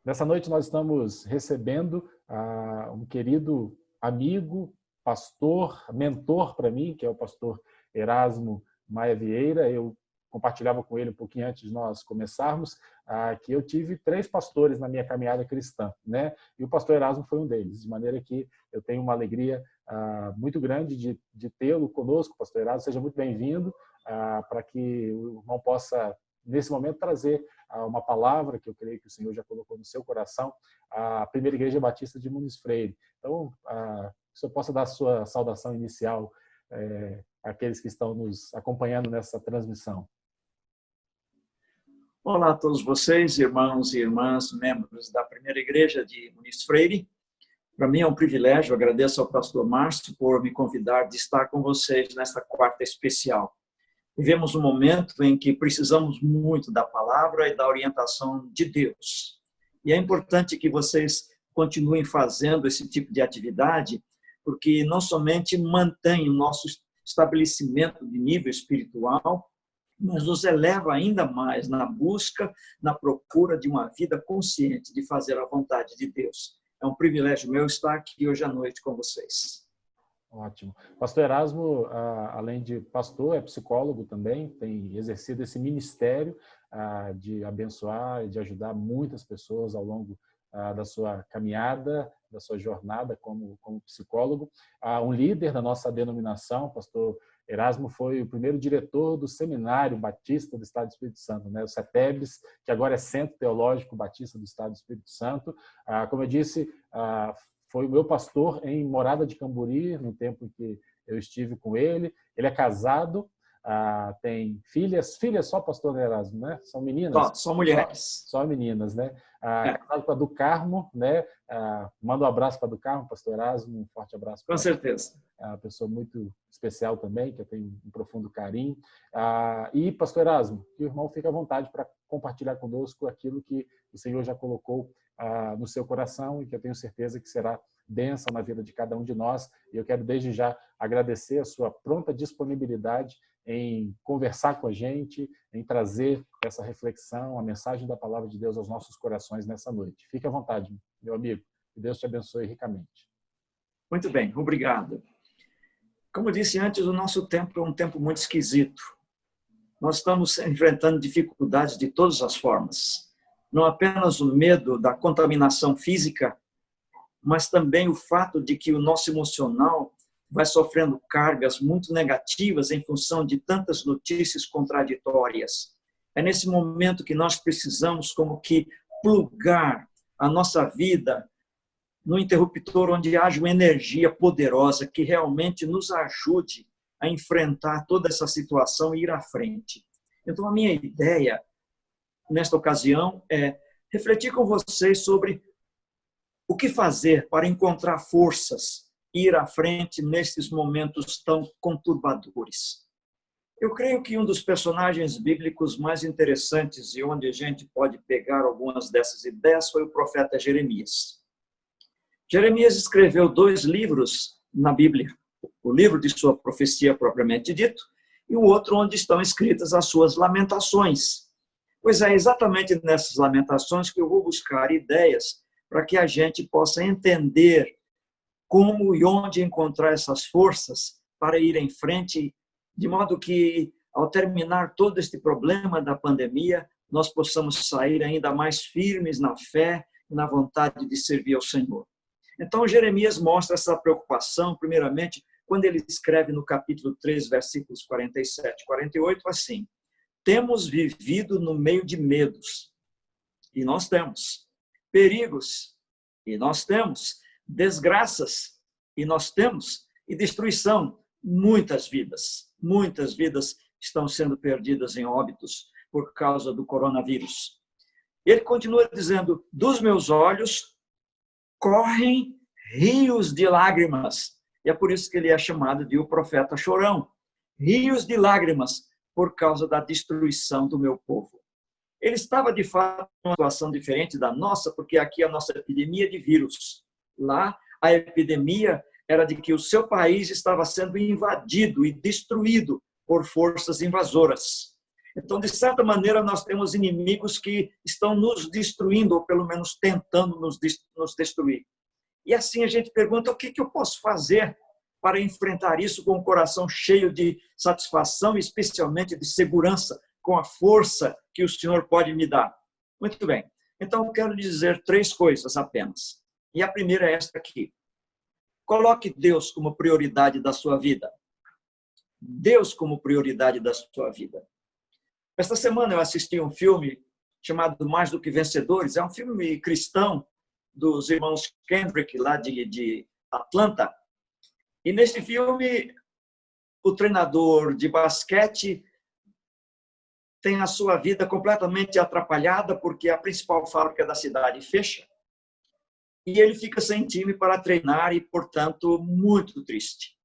Nessa noite nós estamos recebendo um querido amigo, pastor, mentor para mim, que é o pastor Erasmo Maia Vieira. Eu compartilhava com ele um pouquinho antes de nós começarmos, que eu tive 3 pastores na minha caminhada cristã, né? E o pastor Erasmo foi um deles, de maneira que eu tenho uma alegria muito grande de tê-lo conosco, pastor Erasmo. Seja muito bem-vindo, para que o irmão possa, nesse momento, trazer uma palavra que eu creio que o Senhor já colocou no seu coração, a Primeira Igreja Batista de Muniz Freire. Então, o senhor possa dar a sua saudação inicial àqueles que estão nos acompanhando nessa transmissão. Olá a todos vocês, irmãos e irmãs, membros da Primeira Igreja de Muniz Freire. Para mim é um privilégio, agradeço ao pastor Márcio por me convidar de estar com vocês nesta quarta especial. Vivemos um momento em que precisamos muito da palavra e da orientação de Deus. E é importante que vocês continuem fazendo esse tipo de atividade, porque não somente mantém o nosso estabelecimento de nível espiritual, mas nos eleva ainda mais na busca, na procura de uma vida consciente de fazer a vontade de Deus. É um privilégio meu estar aqui hoje à noite com vocês. Ótimo. Pastor Erasmo, além de pastor, é psicólogo também, tem exercido esse ministério de abençoar e de ajudar muitas pessoas ao longo da sua caminhada, da sua jornada como psicólogo. Um líder da nossa denominação, pastor Erasmo, foi o primeiro diretor do Seminário Batista do Estado do Espírito Santo, né? O CETEBS, que agora é Centro Teológico Batista do Estado do Espírito Santo. Como eu disse, foi o meu pastor em Morada de Camburi, no tempo em que eu estive com ele. Ele é casado, tem filhas só, pastor Erasmo, né? São meninas? Só mulheres. Só meninas, né? Casado com a do Carmo, né? Manda um abraço para a do Carmo, pastor Erasmo, um forte abraço. Com certeza. É uma pessoa muito especial também, que eu tenho um profundo carinho. E, pastor Erasmo, que o irmão fique à vontade para compartilhar conosco aquilo que o Senhor já colocou no seu coração e que eu tenho certeza que será bênção na vida de cada um de nós. E eu quero desde já agradecer a sua pronta disponibilidade em conversar com a gente, em trazer essa reflexão, a mensagem da palavra de Deus aos nossos corações nessa noite. Fique à vontade, meu amigo. Que Deus te abençoe ricamente. Muito bem, obrigado. Como eu disse antes, o nosso tempo é um tempo muito esquisito. Nós estamos enfrentando dificuldades de todas as formas. Não apenas o medo da contaminação física, mas também o fato de que o nosso emocional vai sofrendo cargas muito negativas em função de tantas notícias contraditórias. É nesse momento que nós precisamos como que plugar a nossa vida no interruptor onde haja uma energia poderosa que realmente nos ajude a enfrentar toda essa situação e ir à frente. Então, a minha ideia, nesta ocasião, é refletir com vocês sobre o que fazer para encontrar forças e ir à frente nesses momentos tão conturbadores. Eu creio que um dos personagens bíblicos mais interessantes e onde a gente pode pegar algumas dessas ideias foi o profeta Jeremias. Jeremias escreveu 2 livros na Bíblia, o livro de sua profecia propriamente dito e o outro onde estão escritas as suas lamentações. Pois é exatamente nessas lamentações que eu vou buscar ideias para que a gente possa entender como e onde encontrar essas forças para ir em frente, de modo que, ao terminar todo este problema da pandemia, nós possamos sair ainda mais firmes na fé e na vontade de servir ao Senhor. Então, Jeremias mostra essa preocupação, primeiramente, quando ele escreve no capítulo 3, versículos 47 e 48, assim: temos vivido no meio de medos, e nós temos perigos, e nós temos desgraças, e nós temos, e destruição. Muitas vidas estão sendo perdidas em óbitos por causa do coronavírus. Ele continua dizendo: dos meus olhos correm rios de lágrimas. E é por isso que ele é chamado de o profeta chorão. Rios de lágrimas por causa da destruição do meu povo. Ele estava, de fato, em uma situação diferente da nossa, porque aqui a nossa epidemia de vírus. Lá, a epidemia era de que o seu país estava sendo invadido e destruído por forças invasoras. Então, de certa maneira, nós temos inimigos que estão nos destruindo, ou pelo menos tentando nos destruir. E assim a gente pergunta, o que eu posso fazer para enfrentar isso com o coração cheio de satisfação e especialmente de segurança, com a força que o Senhor pode me dar? Muito bem. Então, eu quero dizer 3 coisas apenas. E a primeira é esta aqui. Coloque Deus como prioridade da sua vida. Deus como prioridade da sua vida. Esta semana eu assisti um filme chamado Mais do que Vencedores. É um filme cristão dos irmãos Kendrick, lá de Atlanta. E neste filme, o treinador de basquete tem a sua vida completamente atrapalhada porque a principal fábrica da cidade fecha. E ele fica sem time para treinar e, portanto, muito triste.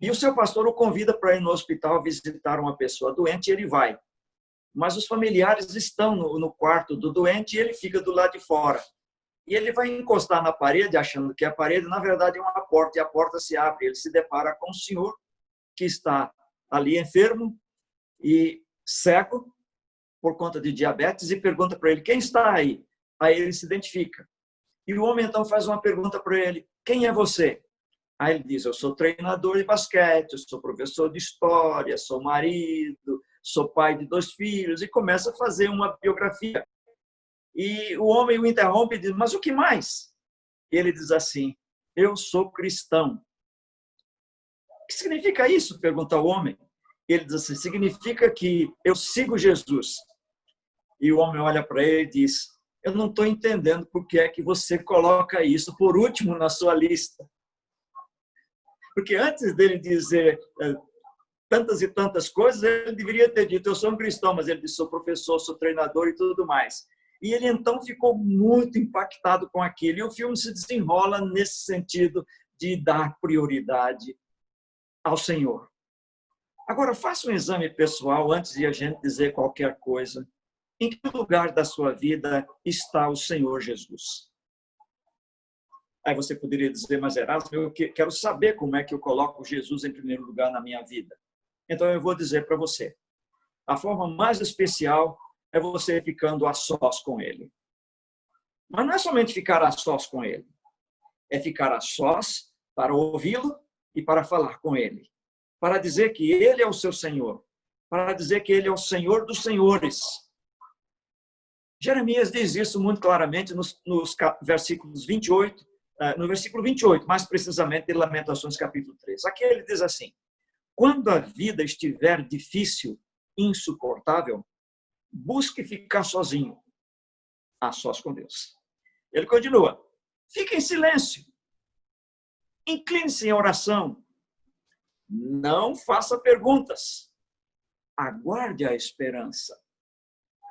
E o seu pastor o convida para ir no hospital visitar uma pessoa doente e ele vai. Mas os familiares estão no quarto do doente e ele fica do lado de fora. E ele vai encostar na parede, achando que a parede, na verdade, é uma porta, e a porta se abre. Ele se depara com um senhor que está ali enfermo e cego por conta de diabetes e pergunta para ele, quem está aí? Aí ele se identifica. E o homem, então, faz uma pergunta para ele, quem é você? Aí ele diz, eu sou treinador de basquete, eu sou professor de história, sou marido, sou pai de 2 filhos, e começa a fazer uma biografia. E o homem o interrompe e diz, mas o que mais? E ele diz assim, eu sou cristão. O que significa isso? Pergunta o homem. Ele diz assim, significa que eu sigo Jesus. E o homem olha para ele e diz, eu não estou entendendo por que é que você coloca isso por último na sua lista. Porque antes dele dizer tantas e tantas coisas, ele deveria ter dito, eu sou um cristão, mas ele disse, sou professor, sou treinador e tudo mais. E ele então ficou muito impactado com aquilo. E o filme se desenrola nesse sentido de dar prioridade ao Senhor. Agora, faça um exame pessoal antes de a gente dizer qualquer coisa. Em que lugar da sua vida está o Senhor Jesus? Aí você poderia dizer, mas Erasmo, eu quero saber como é que eu coloco Jesus em primeiro lugar na minha vida. Então eu vou dizer para você. A forma mais especial é você ficando a sós com Ele. Mas não é somente ficar a sós com Ele. É ficar a sós para ouvi-lo e para falar com Ele. Para dizer que Ele é o seu Senhor. Para dizer que Ele é o Senhor dos senhores. Jeremias diz isso muito claramente nos versículos 28, no versículo 28, mais precisamente de Lamentações capítulo 3. Aqui ele diz assim, quando a vida estiver difícil, insuportável, busque ficar sozinho, a sós com Deus. Ele continua, fique em silêncio, incline-se em oração, não faça perguntas, aguarde a esperança.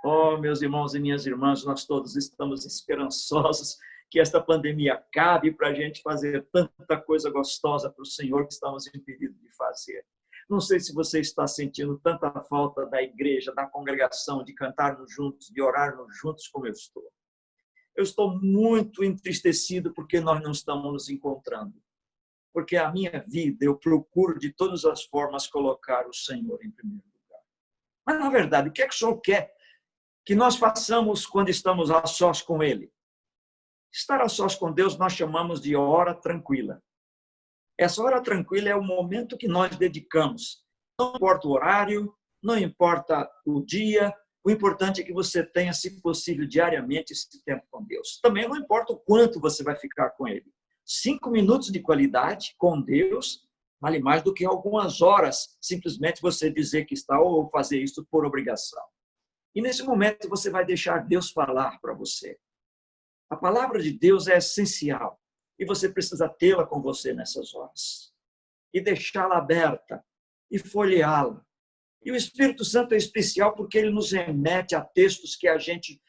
Oh, meus irmãos e minhas irmãs, nós todos estamos esperançosos que esta pandemia acabe para a gente fazer tanta coisa gostosa para o Senhor que estamos impedidos de fazer. Não sei se você está sentindo tanta falta da igreja, da congregação, de cantarmos juntos, de orarmos juntos como eu estou. Eu estou muito entristecido porque nós não estamos nos encontrando. Porque a minha vida, eu procuro de todas as formas colocar o Senhor em primeiro lugar. Mas, na verdade, o que é que o Senhor quer que nós façamos quando estamos a sós com Ele? Estar a sós com Deus nós chamamos de hora tranquila. Essa hora tranquila é o momento que nós dedicamos. Não importa o horário, não importa o dia, o importante é que você tenha, se possível, diariamente esse tempo com Deus. Também não importa o quanto você vai ficar com Ele. 5 minutos de qualidade com Deus vale mais do que algumas horas, simplesmente você dizer que está ou fazer isso por obrigação. E nesse momento você vai deixar Deus falar para você. A palavra de Deus é essencial e você precisa tê-la com você nessas horas. E deixá-la aberta e folheá-la. E o Espírito Santo é especial porque ele nos remete a textos que a gente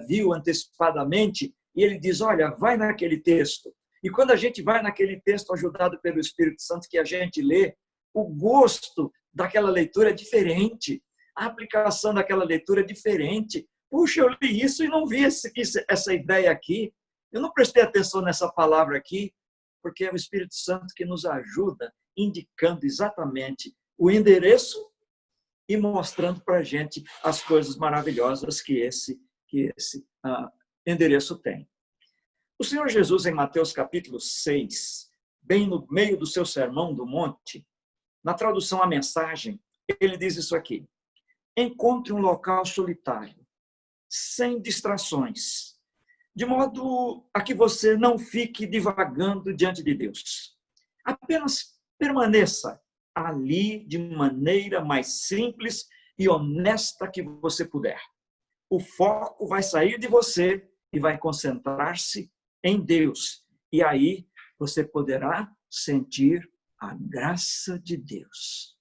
viu antecipadamente e ele diz, olha, vai naquele texto. E quando a gente vai naquele texto ajudado pelo Espírito Santo que a gente lê, o gosto daquela leitura é diferente. A aplicação daquela leitura é diferente. Puxa, eu li isso e não vi essa ideia aqui. Eu não prestei atenção nessa palavra aqui, porque é o Espírito Santo que nos ajuda, indicando exatamente o endereço e mostrando para a gente as coisas maravilhosas que esse endereço tem. O Senhor Jesus, em Mateus capítulo 6, bem no meio do seu sermão do monte, na tradução à mensagem, ele diz isso aqui: encontre um local solitário, sem distrações, de modo a que você não fique divagando diante de Deus. Apenas permaneça ali de maneira mais simples e honesta que você puder. O foco vai sair de você e vai concentrar-se em Deus. E aí você poderá sentir a graça de Deus.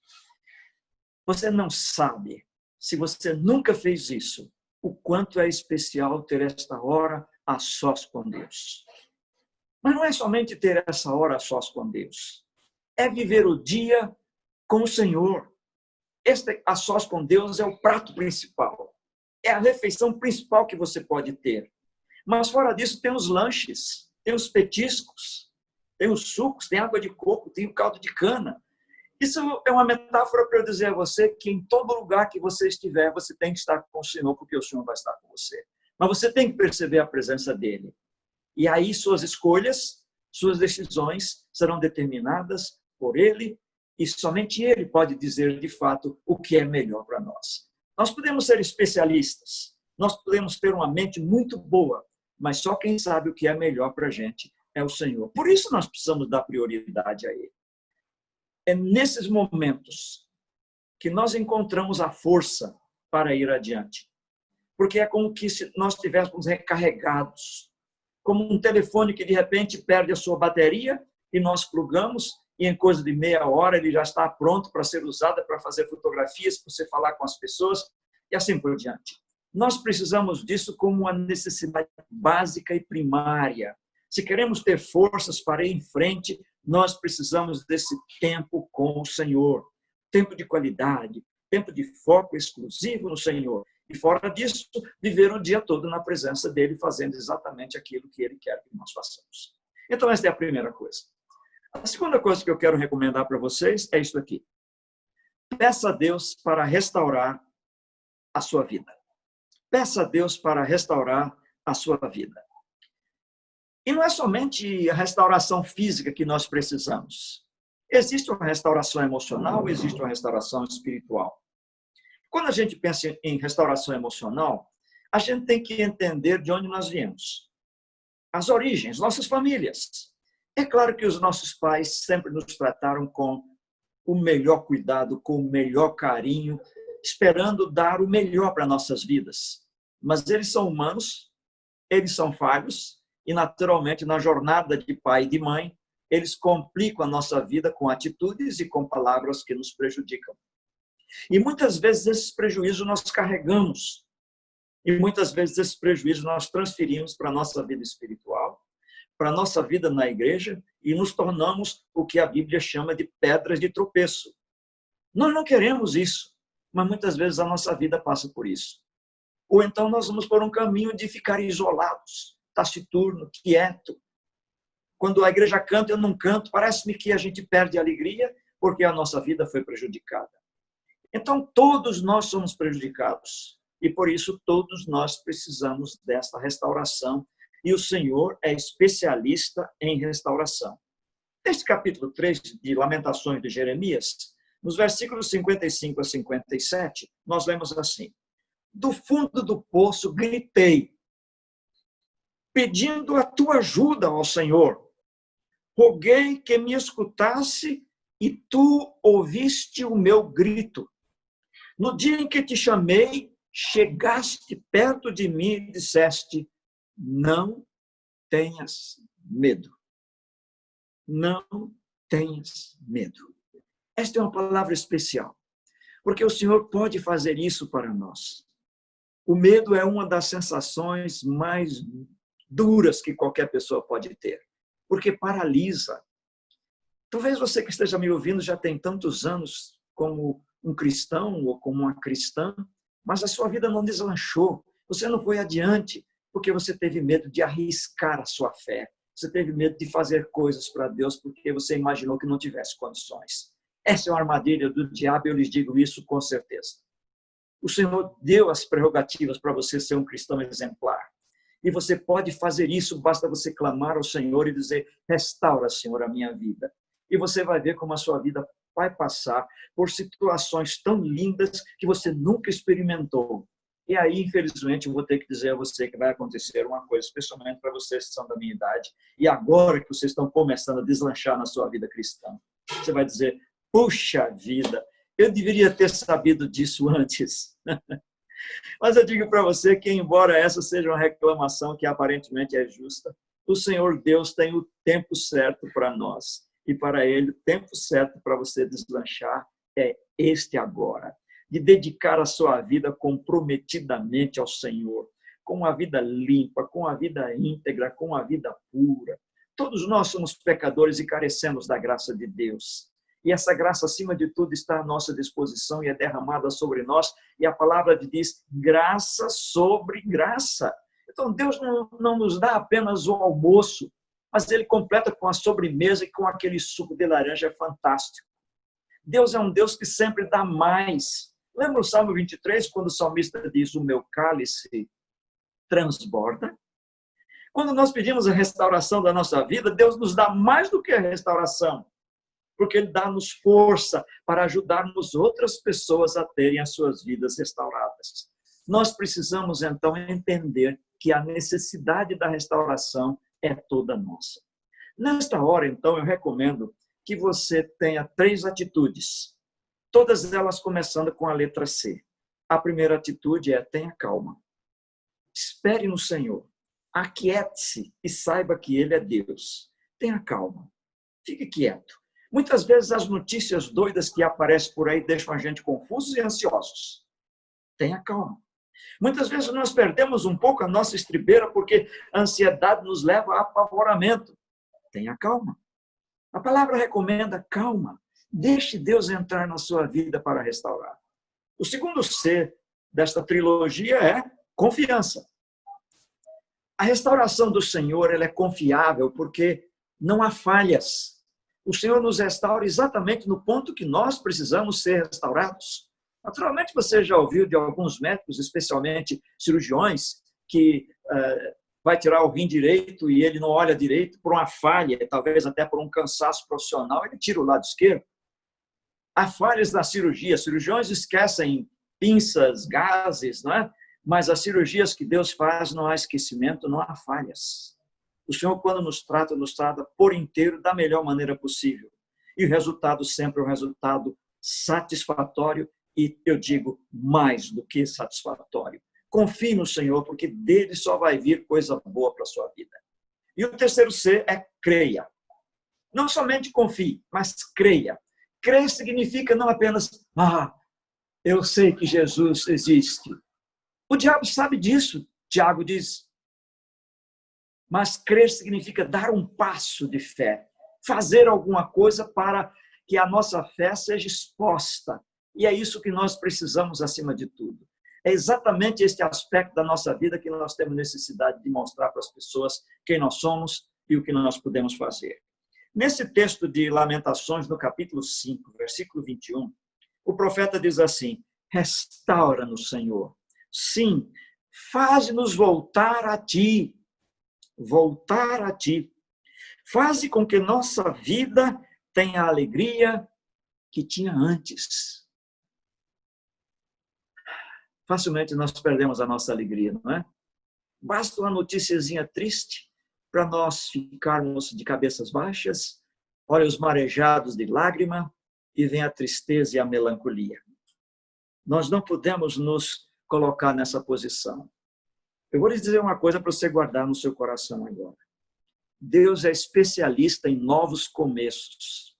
Você não sabe, se você nunca fez isso, o quanto é especial ter esta hora a sós com Deus. Mas não é somente ter essa hora a sós com Deus. É viver o dia com o Senhor. Este a sós com Deus é o prato principal. É a refeição principal que você pode ter. Mas fora disso tem os lanches, tem os petiscos, tem os sucos, tem água de coco, tem o caldo de cana. Isso é uma metáfora para eu dizer a você que em todo lugar que você estiver, você tem que estar com o Senhor, porque o Senhor vai estar com você. Mas você tem que perceber a presença dele. E aí suas escolhas, suas decisões serão determinadas por ele, e somente ele pode dizer de fato o que é melhor para nós. Nós podemos ser especialistas, nós podemos ter uma mente muito boa, mas só quem sabe o que é melhor para a gente é o Senhor. Por isso nós precisamos dar prioridade a ele. É nesses momentos que nós encontramos a força para ir adiante. Porque é como que se nós estivéssemos recarregados, como um telefone que de repente perde a sua bateria e nós plugamos e em coisa de meia hora ele já está pronto para ser usado para fazer fotografias, para você falar com as pessoas e assim por diante. Nós precisamos disso como uma necessidade básica e primária. Se queremos ter forças para ir em frente, nós precisamos desse tempo com o Senhor. Tempo de qualidade, tempo de foco exclusivo no Senhor. E fora disso, viver o dia todo na presença dele, fazendo exatamente aquilo que ele quer que nós façamos. Então, essa é a primeira coisa. A segunda coisa que eu quero recomendar para vocês é isso aqui. Peça a Deus para restaurar a sua vida. Peça a Deus para restaurar a sua vida. E não é somente a restauração física que nós precisamos. Existe uma restauração emocional, existe uma restauração espiritual. Quando a gente pensa em restauração emocional, a gente tem que entender de onde nós viemos. As origens, nossas famílias. É claro que os nossos pais sempre nos trataram com o melhor cuidado, com o melhor carinho, esperando dar o melhor para nossas vidas. Mas eles são humanos, eles são falhos, e naturalmente na jornada de pai e de mãe, eles complicam a nossa vida com atitudes e com palavras que nos prejudicam. E muitas vezes esses prejuízos nós carregamos. E muitas vezes esses prejuízos nós transferimos para a nossa vida espiritual, para a nossa vida na igreja, e nos tornamos o que a Bíblia chama de pedras de tropeço. Nós não queremos isso, mas muitas vezes a nossa vida passa por isso. Ou então nós vamos por um caminho de ficar isolados, taciturno, quieto. Quando a igreja canta, eu não canto, parece-me que a gente perde a alegria porque a nossa vida foi prejudicada. Então, todos nós somos prejudicados e, por isso, todos nós precisamos desta restauração e o Senhor é especialista em restauração. Neste capítulo 3 de Lamentações de Jeremias, nos versículos 55 a 57, nós lemos assim: do fundo do poço gritei, pedindo a tua ajuda, ó Senhor. Roguei que me escutasse e tu ouviste o meu grito. No dia em que te chamei, chegaste perto de mim e disseste: não tenhas medo. Não tenhas medo. Esta é uma palavra especial, porque o Senhor pode fazer isso para nós. O medo é uma das sensações mais duras que qualquer pessoa pode ter, porque paralisa. Talvez você que esteja me ouvindo já tem tantos anos como um cristão ou como uma cristã, mas a sua vida não deslanchou, você não foi adiante, porque você teve medo de arriscar a sua fé, você teve medo de fazer coisas para Deus porque você imaginou que não tivesse condições. Essa é uma armadilha do diabo, eu lhes digo isso com certeza. O Senhor deu as prerrogativas para você ser um cristão exemplar. E você pode fazer isso, basta você clamar ao Senhor e dizer: restaura, Senhor, a minha vida. E você vai ver como a sua vida vai passar por situações tão lindas que você nunca experimentou. E aí, infelizmente, eu vou ter que dizer a você que vai acontecer uma coisa, especialmente para vocês que são da minha idade, e agora que vocês estão começando a deslanchar na sua vida cristã. Você vai dizer: puxa vida, eu deveria ter sabido disso antes. Mas eu digo para você que, embora essa seja uma reclamação que aparentemente é justa, o Senhor Deus tem o tempo certo para nós. E para Ele, o tempo certo para você deslanchar é este agora. De dedicar a sua vida comprometidamente ao Senhor, com uma vida limpa, com a vida íntegra, com a vida pura. Todos nós somos pecadores e carecemos da graça de Deus. E essa graça, acima de tudo, está à nossa disposição e é derramada sobre nós. E a palavra diz: graça sobre graça. Então, Deus não nos dá apenas o almoço, mas Ele completa com a sobremesa e com aquele suco de laranja fantástico. Deus é um Deus que sempre dá mais. Lembra o Salmo 23, quando o salmista diz: o meu cálice transborda? Quando nós pedimos a restauração da nossa vida, Deus nos dá mais do que a restauração, porque Ele dá-nos força para ajudarmos outras pessoas a terem as suas vidas restauradas. Nós precisamos, então, entender que a necessidade da restauração é toda nossa. Nesta hora, então, eu recomendo que você tenha 3 atitudes, todas elas começando com a letra C. A primeira atitude é: tenha calma. Espere no Senhor. Aquiete-se e saiba que Ele é Deus. Tenha calma. Fique quieto. Muitas vezes as notícias doidas que aparecem por aí deixam a gente confusos e ansiosos. Tenha calma. Muitas vezes nós perdemos um pouco a nossa estribeira porque a ansiedade nos leva a apavoramento. Tenha calma. A palavra recomenda calma. Deixe Deus entrar na sua vida para restaurar. O segundo C desta trilogia é confiança. A restauração do Senhor, ela é confiável porque não há falhas. O Senhor nos restaura exatamente no ponto que nós precisamos ser restaurados. Naturalmente, você já ouviu de alguns médicos, especialmente cirurgiões, que vai tirar o rim direito e ele não olha direito por uma falha, talvez até por um cansaço profissional, ele tira o lado esquerdo. Há falhas na cirurgia. Cirurgiões esquecem pinças, gases, não é? Mas as cirurgias que Deus faz, não há esquecimento, não há falhas. O Senhor, quando nos trata por inteiro da melhor maneira possível. E o resultado sempre é um resultado satisfatório e, eu digo, mais do que satisfatório. Confie no Senhor, porque dele só vai vir coisa boa para a sua vida. E o terceiro C é creia. Não somente confie, mas creia. Crer significa não apenas: eu sei que Jesus existe. O diabo sabe disso, Tiago diz. Mas crer significa dar um passo de fé, fazer alguma coisa para que a nossa fé seja exposta. E é isso que nós precisamos acima de tudo. É exatamente este aspecto da nossa vida que nós temos necessidade de mostrar para as pessoas quem nós somos e o que nós podemos fazer. Nesse texto de Lamentações, no capítulo 5, versículo 21, o profeta diz assim: restaura-nos, Senhor. Sim, faz-nos voltar a Ti. Voltar a Ti. Faze com que nossa vida tenha a alegria que tinha antes. Facilmente nós perdemos a nossa alegria, não é? Basta uma noticiazinha triste para nós ficarmos de cabeças baixas, olhos marejados de lágrima, e vem a tristeza e a melancolia. Nós não podemos nos colocar nessa posição. Eu vou lhe dizer uma coisa para você guardar no seu coração agora. Deus é especialista em novos começos.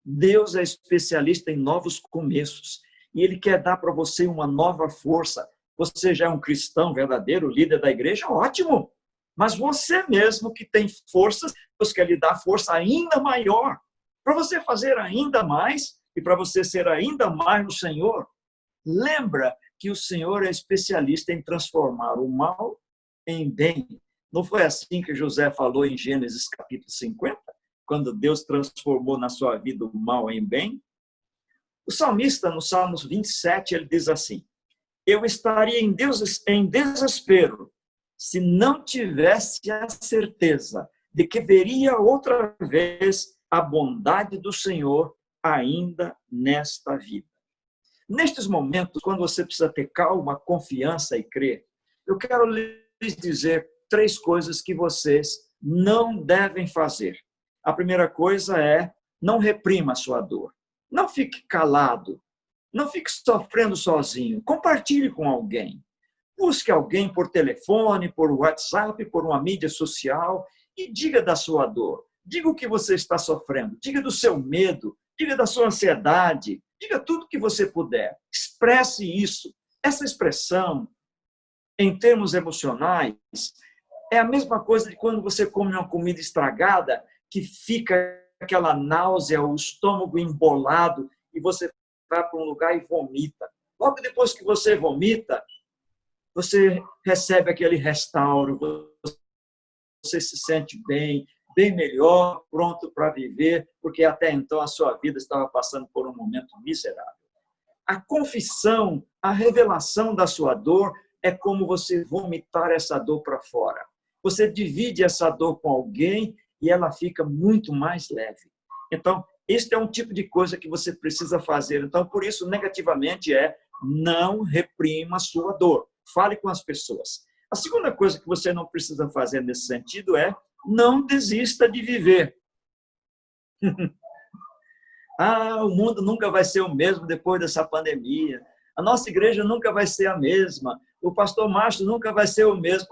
Deus é especialista em novos começos. E Ele quer dar para você uma nova força. Você já é um cristão verdadeiro, líder da igreja? Ótimo! Mas você mesmo que tem forças, Deus quer lhe dar força ainda maior. Para você fazer ainda mais e para você ser ainda mais no Senhor. Lembra que o Senhor é especialista em transformar o mal em bem. Não foi assim que José falou em Gênesis capítulo 50? quando Deus transformou na sua vida o mal em bem? O salmista, no Salmos 27, ele diz assim: eu estaria em desespero se não tivesse a certeza de que veria outra vez a bondade do Senhor ainda nesta vida. Nestes momentos, quando você precisa ter calma, confiança e crer, eu quero lhes dizer 3 coisas que vocês não devem fazer. A primeira coisa é: não reprima a sua dor. Não fique calado. Não fique sofrendo sozinho. Compartilhe com alguém. Busque alguém por telefone, por WhatsApp, por uma mídia social e diga da sua dor. Diga o que você está sofrendo. Diga do seu medo. Diga da sua ansiedade. Diga tudo o que você puder. Expresse isso. Essa expressão, em termos emocionais, é a mesma coisa de quando você come uma comida estragada, que fica aquela náusea, o estômago embolado, e você vai para um lugar e vomita. Logo depois que você vomita, você recebe aquele restauro, você se sente bem, bem melhor, pronto para viver, porque até então a sua vida estava passando por um momento miserável. A confissão, a revelação da sua dor é como você vomitar essa dor para fora. Você divide essa dor com alguém e ela fica muito mais leve. Então, este é um tipo de coisa que você precisa fazer. Então, por isso, negativamente, não reprima a sua dor. Fale com as pessoas. A segunda coisa que você não precisa fazer nesse sentido é: não desista de viver. O mundo nunca vai ser o mesmo depois dessa pandemia. A nossa igreja nunca vai ser a mesma. O pastor Márcio nunca vai ser o mesmo.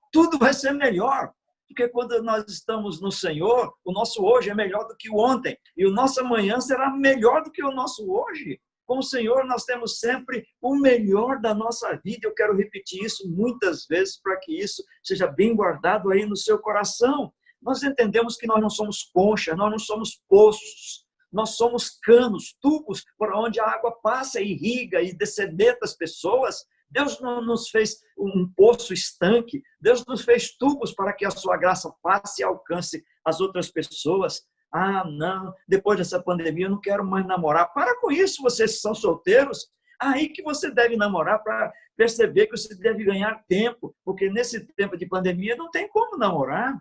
Tudo vai ser melhor. Porque quando nós estamos no Senhor, o nosso hoje é melhor do que o ontem. E o nosso amanhã será melhor do que o nosso hoje. Com o Senhor, nós temos sempre o melhor da nossa vida. Eu quero repetir isso muitas vezes para que isso seja bem guardado aí no seu coração. Nós entendemos que nós não somos conchas, nós não somos poços. Nós somos canos, tubos, por onde a água passa e irriga e dessedenta as pessoas. Deus não nos fez um poço estanque. Deus nos fez tubos para que a sua graça passe e alcance as outras pessoas. Não, depois dessa pandemia eu não quero mais namorar. Para com isso, vocês que são solteiros. Aí que você deve namorar para perceber que você deve ganhar tempo, porque nesse tempo de pandemia não tem como namorar.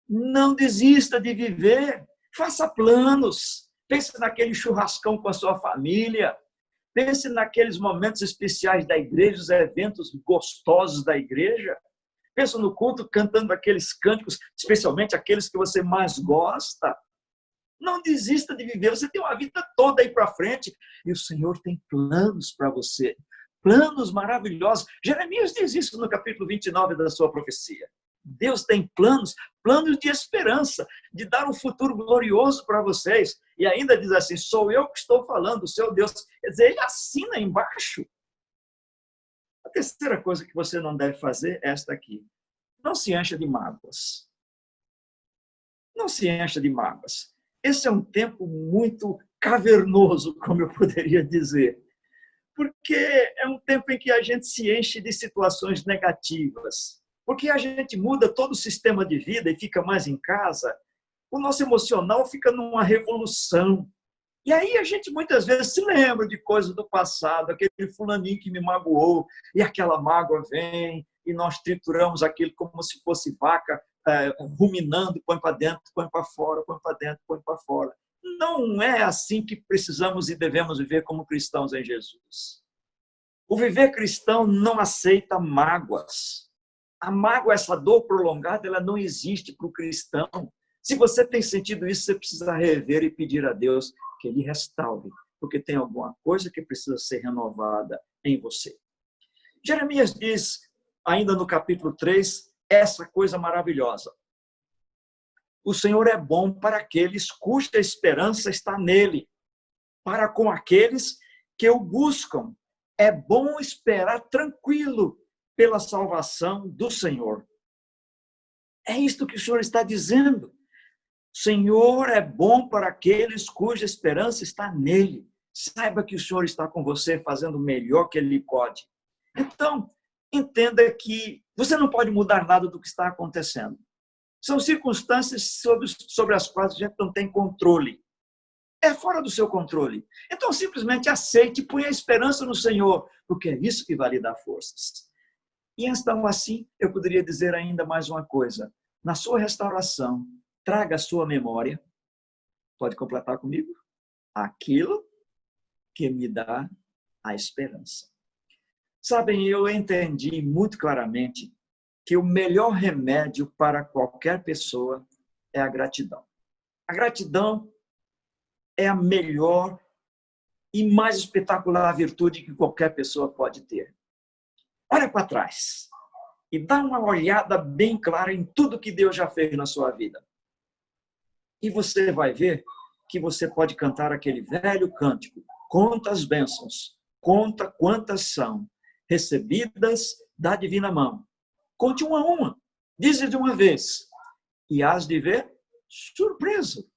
Não desista de viver. Faça planos. Pense naquele churrascão com a sua família. Pense naqueles momentos especiais da igreja, os eventos gostosos da igreja. Pense no culto cantando aqueles cânticos, especialmente aqueles que você mais gosta. Não desista de viver. Você tem uma vida toda aí para frente e o Senhor tem planos para você. Planos maravilhosos. Jeremias diz isso no capítulo 29 da sua profecia. Deus tem planos de esperança, de dar um futuro glorioso para vocês. E ainda diz assim: sou eu que estou falando, o seu Deus. Quer dizer, ele assina embaixo. A terceira coisa que você não deve fazer é esta aqui: não se encha de mágoas. Não se encha de mágoas. Esse é um tempo muito cavernoso, como eu poderia dizer, porque é um tempo em que a gente se enche de situações negativas. Porque a gente muda todo o sistema de vida e fica mais em casa, o nosso emocional fica numa revolução. E aí a gente muitas vezes se lembra de coisas do passado, aquele fulaninho que me magoou, e aquela mágoa vem, e nós trituramos aquilo como se fosse vaca, ruminando, põe para dentro, põe para fora, põe para dentro, põe para fora. Não é assim que precisamos e devemos viver como cristãos em Jesus. O viver cristão não aceita mágoas. A mágoa, essa dor prolongada, ela não existe para o cristão. Se você tem sentido isso, você precisa rever e pedir a Deus que Ele restaure, porque tem alguma coisa que precisa ser renovada em você. Jeremias diz, ainda no capítulo 3, essa coisa maravilhosa: o Senhor é bom para aqueles cuja esperança está nele, para com aqueles que o buscam. É bom esperar tranquilo pela salvação do Senhor. É isto que o Senhor está dizendo. O Senhor é bom para aqueles cuja esperança está nele. Saiba que o Senhor está com você fazendo o melhor que Ele pode. Então, entenda que você não pode mudar nada do que está acontecendo. São circunstâncias sobre as quais a gente não tem controle. É fora do seu controle. Então, simplesmente aceite e ponha a esperança no Senhor, porque é isso que vai lhe dar forças. E então, assim, eu poderia dizer ainda mais uma coisa. Na sua restauração, traga a sua memória, pode completar comigo, aquilo que me dá a esperança. Sabem, eu entendi muito claramente que o melhor remédio para qualquer pessoa é a gratidão. A gratidão é a melhor e mais espetacular virtude que qualquer pessoa pode ter. Olha para trás e dá uma olhada bem clara em tudo que Deus já fez na sua vida. E você vai ver que você pode cantar aquele velho cântico. Conta as bênçãos, conta quantas são recebidas da divina mão. Conte uma a uma, diz de uma vez, e hás de ver, surpreso,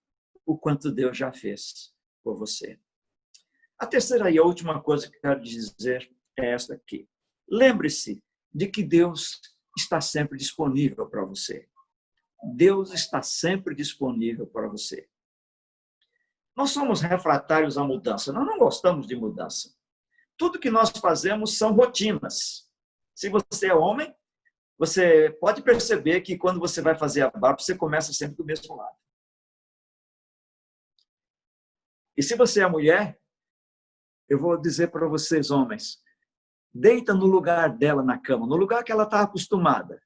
o quanto Deus já fez por você. A terceira e a última coisa que quero dizer é esta aqui. Lembre-se de que Deus está sempre disponível para você. Deus está sempre disponível para você. Nós somos refratários à mudança, nós não gostamos de mudança. Tudo que nós fazemos são rotinas. Se você é homem, você pode perceber que quando você vai fazer a barba, você começa sempre do mesmo lado. E se você é mulher, eu vou dizer para vocês, homens, deita no lugar dela na cama, no lugar que ela está acostumada.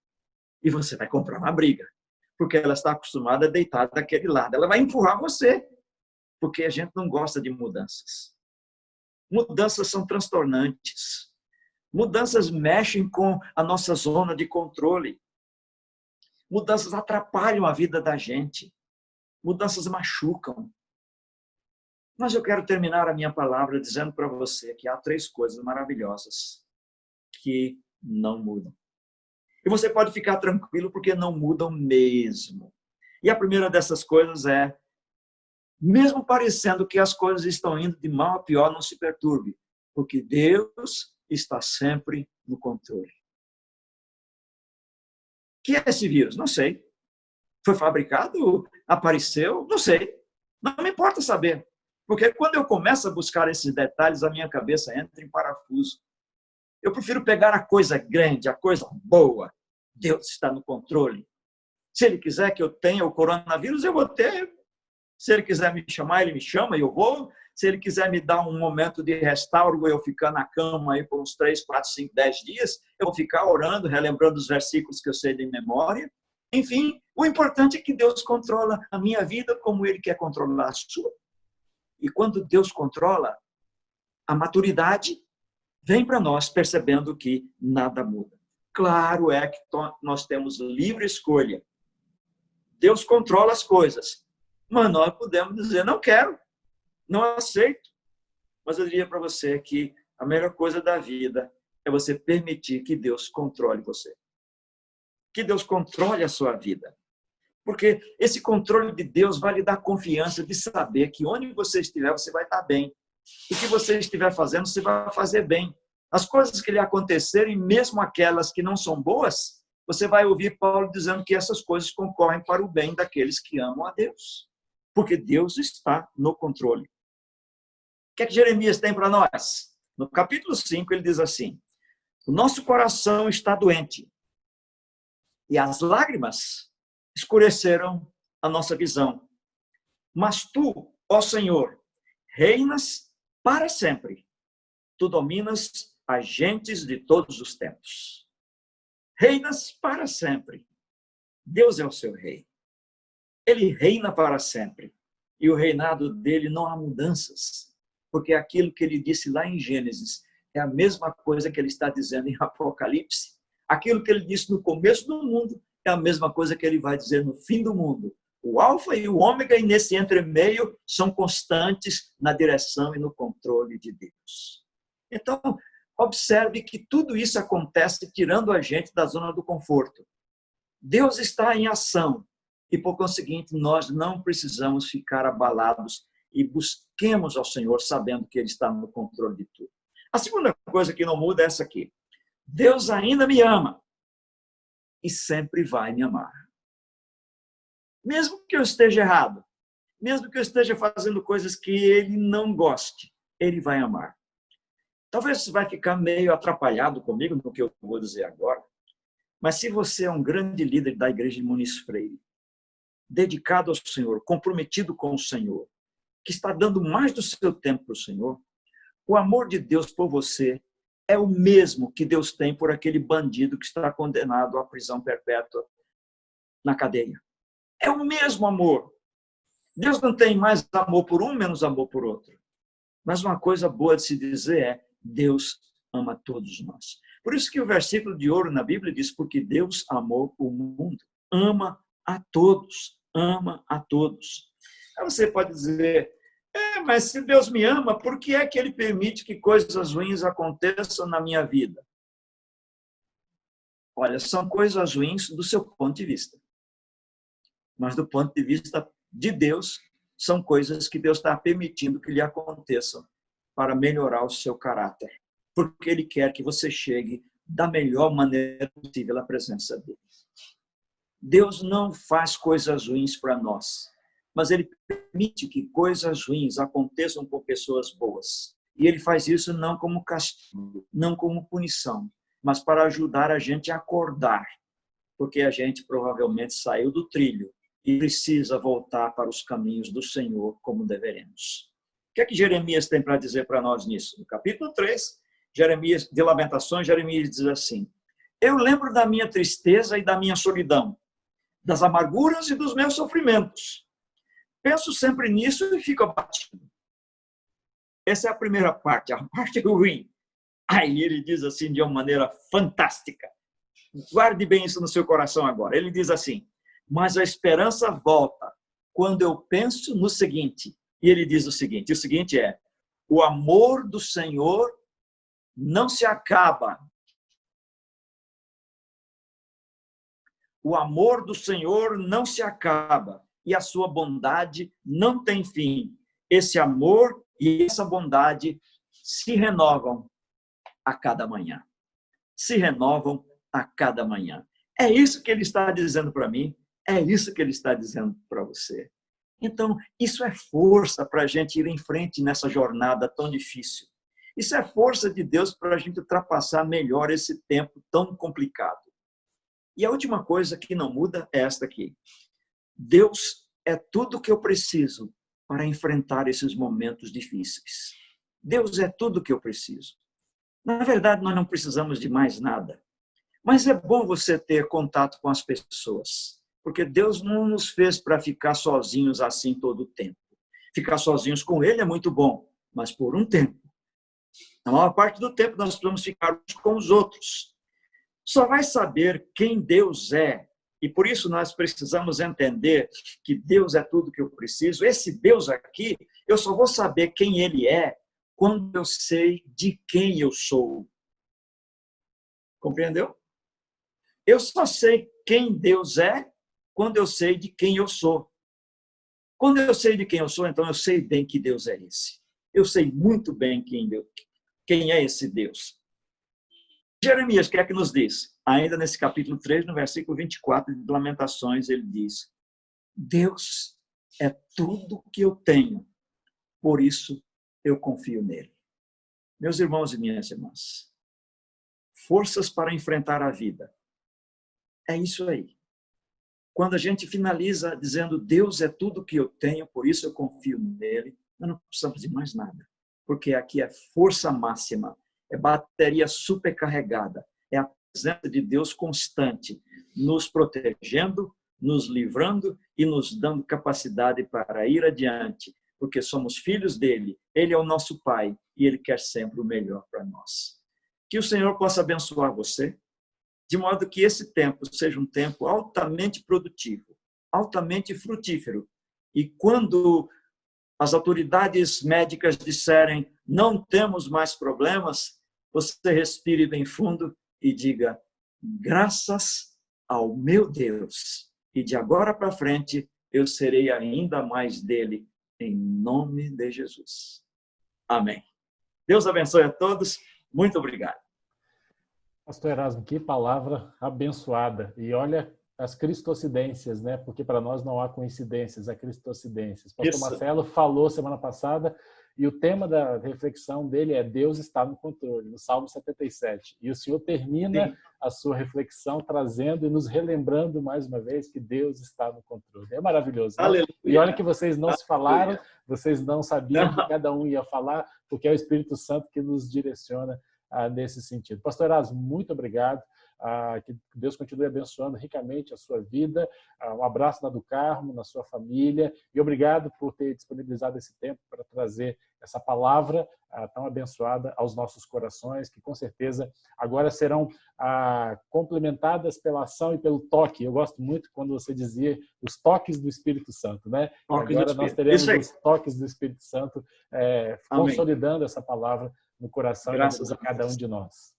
E você vai comprar uma briga, porque ela está acostumada a deitar daquele lado. Ela vai empurrar você, porque a gente não gosta de mudanças. Mudanças são transtornantes. Mudanças mexem com a nossa zona de controle. Mudanças atrapalham a vida da gente. Mudanças machucam. Mas eu quero terminar a minha palavra dizendo para você que há 3 coisas maravilhosas que não mudam. E você pode ficar tranquilo porque não mudam mesmo. E a primeira dessas coisas é, mesmo parecendo que as coisas estão indo de mal a pior, não se perturbe, porque Deus está sempre no controle. O que é esse vírus? Não sei. Foi fabricado? Apareceu? Não sei. Não me importa saber. Porque quando eu começo a buscar esses detalhes, a minha cabeça entra em parafuso. Eu prefiro pegar a coisa grande, a coisa boa. Deus está no controle. Se Ele quiser que eu tenha o coronavírus, eu vou ter. Se Ele quiser me chamar, Ele me chama e eu vou. Se Ele quiser me dar um momento de restauro, eu ficar na cama aí por uns 3, 4, 5, 10 dias, eu vou ficar orando, relembrando os versículos que eu sei de memória. Enfim, o importante é que Deus controla a minha vida como Ele quer controlar a sua. E quando Deus controla, a maturidade vem para nós percebendo que nada muda. Claro é que nós temos livre escolha. Deus controla as coisas. Mas nós podemos dizer, não quero, não aceito. Mas eu diria para você que a melhor coisa da vida é você permitir que Deus controle você. Que Deus controle a sua vida. Porque esse controle de Deus vai lhe dar confiança de saber que onde você estiver, você vai estar bem. O que você estiver fazendo, você vai fazer bem. As coisas que lhe acontecerem, mesmo aquelas que não são boas, você vai ouvir Paulo dizendo que essas coisas concorrem para o bem daqueles que amam a Deus. Porque Deus está no controle. O que é que Jeremias tem para nós? No capítulo 5, ele diz assim, o nosso coração está doente e as lágrimas escureceram a nossa visão. Mas tu, ó Senhor, reinas para sempre. Tu dominas as gentes de todos os tempos. Reinas para sempre. Deus é o seu rei. Ele reina para sempre. E o reinado dele não há mudanças. Porque aquilo que ele disse lá em Gênesis é a mesma coisa que ele está dizendo em Apocalipse. Aquilo que ele disse no começo do mundo é a mesma coisa que ele vai dizer no fim do mundo. O alfa e o ômega, e nesse entremeio, são constantes na direção e no controle de Deus. Então, observe que tudo isso acontece tirando a gente da zona do conforto. Deus está em ação e, por conseguinte, nós não precisamos ficar abalados e busquemos ao Senhor sabendo que Ele está no controle de tudo. A segunda coisa que não muda é essa aqui. Deus ainda me ama e sempre vai me amar. Mesmo que eu esteja errado, mesmo que eu esteja fazendo coisas que ele não goste, ele vai amar. Talvez você vai ficar meio atrapalhado comigo no que eu vou dizer agora, mas se você é um grande líder da igreja de Muniz Freire, dedicado ao Senhor, comprometido com o Senhor, que está dando mais do seu tempo para o Senhor, o amor de Deus por você é o mesmo que Deus tem por aquele bandido que está condenado à prisão perpétua na cadeia. É o mesmo amor. Deus não tem mais amor por um, menos amor por outro. Mas uma coisa boa de se dizer é: Deus ama todos nós. Por isso que o versículo de ouro na Bíblia diz: porque Deus amou o mundo. Ama a todos. Ama a todos. Aí você pode dizer: mas se Deus me ama, por que é que Ele permite que coisas ruins aconteçam na minha vida? Olha, são coisas ruins do seu ponto de vista. Mas do ponto de vista de Deus, são coisas que Deus está permitindo que lhe aconteçam para melhorar o seu caráter. Porque Ele quer que você chegue da melhor maneira possível à presença dEle. Deus não faz coisas ruins para nós, mas Ele permite que coisas ruins aconteçam com pessoas boas. E Ele faz isso não como castigo, não como punição, mas para ajudar a gente a acordar, porque a gente provavelmente saiu do trilho e precisa voltar para os caminhos do Senhor como deveremos. O que é que Jeremias tem para dizer para nós nisso? No capítulo 3, Jeremias, de Lamentações, Jeremias diz assim: eu lembro da minha tristeza e da minha solidão, das amarguras e dos meus sofrimentos. Penso sempre nisso e fico abatido. Essa é a primeira parte, a parte ruim. Aí ele diz assim de uma maneira fantástica. Guarde bem isso no seu coração agora. Ele diz assim: mas a esperança volta quando eu penso no seguinte. E ele diz o seguinte é: o amor do Senhor não se acaba. O amor do Senhor não se acaba e a sua bondade não tem fim. Esse amor e essa bondade se renovam a cada manhã. Se renovam a cada manhã. É isso que ele está dizendo para mim, é isso que ele está dizendo para você. Então, isso é força para a gente ir em frente nessa jornada tão difícil. Isso é força de Deus para a gente ultrapassar melhor esse tempo tão complicado. E a última coisa que não muda é esta aqui. Deus é tudo o que eu preciso para enfrentar esses momentos difíceis. Deus é tudo o que eu preciso. Na verdade, nós não precisamos de mais nada. Mas é bom você ter contato com as pessoas, porque Deus não nos fez para ficar sozinhos assim todo o tempo. Ficar sozinhos com Ele é muito bom, mas por um tempo. Na maior parte do tempo nós precisamos ficar uns com os outros. Só vai saber quem Deus é, e por isso nós precisamos entender que Deus é tudo que eu preciso. Esse Deus aqui, eu só vou saber quem Ele é quando eu sei de quem eu sou. Compreendeu? Eu só sei quem Deus é quando eu sei de quem eu sou. Quando eu sei de quem eu sou, então eu sei bem que Deus é esse. Eu sei muito bem quem é esse Deus. Jeremias, o que é que nos diz? Ainda nesse capítulo 3, no versículo 24 de Lamentações, ele diz: Deus é tudo que eu tenho, por isso eu confio nele. Meus irmãos e minhas irmãs, forças para enfrentar a vida. É isso aí. Quando a gente finaliza dizendo Deus é tudo que eu tenho, por isso eu confio nele, nós não precisamos de mais nada. Porque aqui é força máxima, é bateria supercarregada, é a presença de Deus constante, nos protegendo, nos livrando e nos dando capacidade para ir adiante, porque somos filhos dele, ele é o nosso Pai e ele quer sempre o melhor para nós. Que o Senhor possa abençoar você, de modo que esse tempo seja um tempo altamente produtivo, altamente frutífero. E quando as autoridades médicas disserem não temos mais problemas, você respire bem fundo e diga graças ao meu Deus. E de agora para frente eu serei ainda mais dele, em nome de Jesus. Amém. Deus abençoe a todos. Muito obrigado. Pastor Erasmo, que palavra abençoada. E olha as cristocidências, né? Porque para nós não há coincidências, há cristocidências. O pastor Isso. Marcelo falou semana passada e o tema da reflexão dele é Deus está no controle, no Salmo 77. E o senhor termina Sim. a sua reflexão trazendo e nos relembrando mais uma vez que Deus está no controle. É maravilhoso, né? Aleluia. E olha que vocês não se falaram, Aleluia. vocês não sabiam que cada um ia falar, porque é o Espírito Santo que nos direciona nesse sentido. Pastor Erasmo, muito obrigado. Que Deus continue abençoando ricamente a sua vida. Um abraço na do Carmo, na sua família. E obrigado por ter disponibilizado esse tempo para trazer essa palavra tão abençoada aos nossos corações, que com certeza agora serão complementadas pela ação e pelo toque. Eu gosto muito quando você dizia os toques do Espírito Santo, né? Agora nós teremos os toques do Espírito Santo consolidando essa palavra no coração de cada um de nós.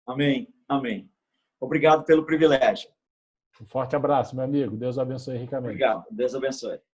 Amém. Amém. Obrigado pelo privilégio. Um forte abraço, meu amigo. Deus abençoe ricamente. Obrigado. Deus abençoe.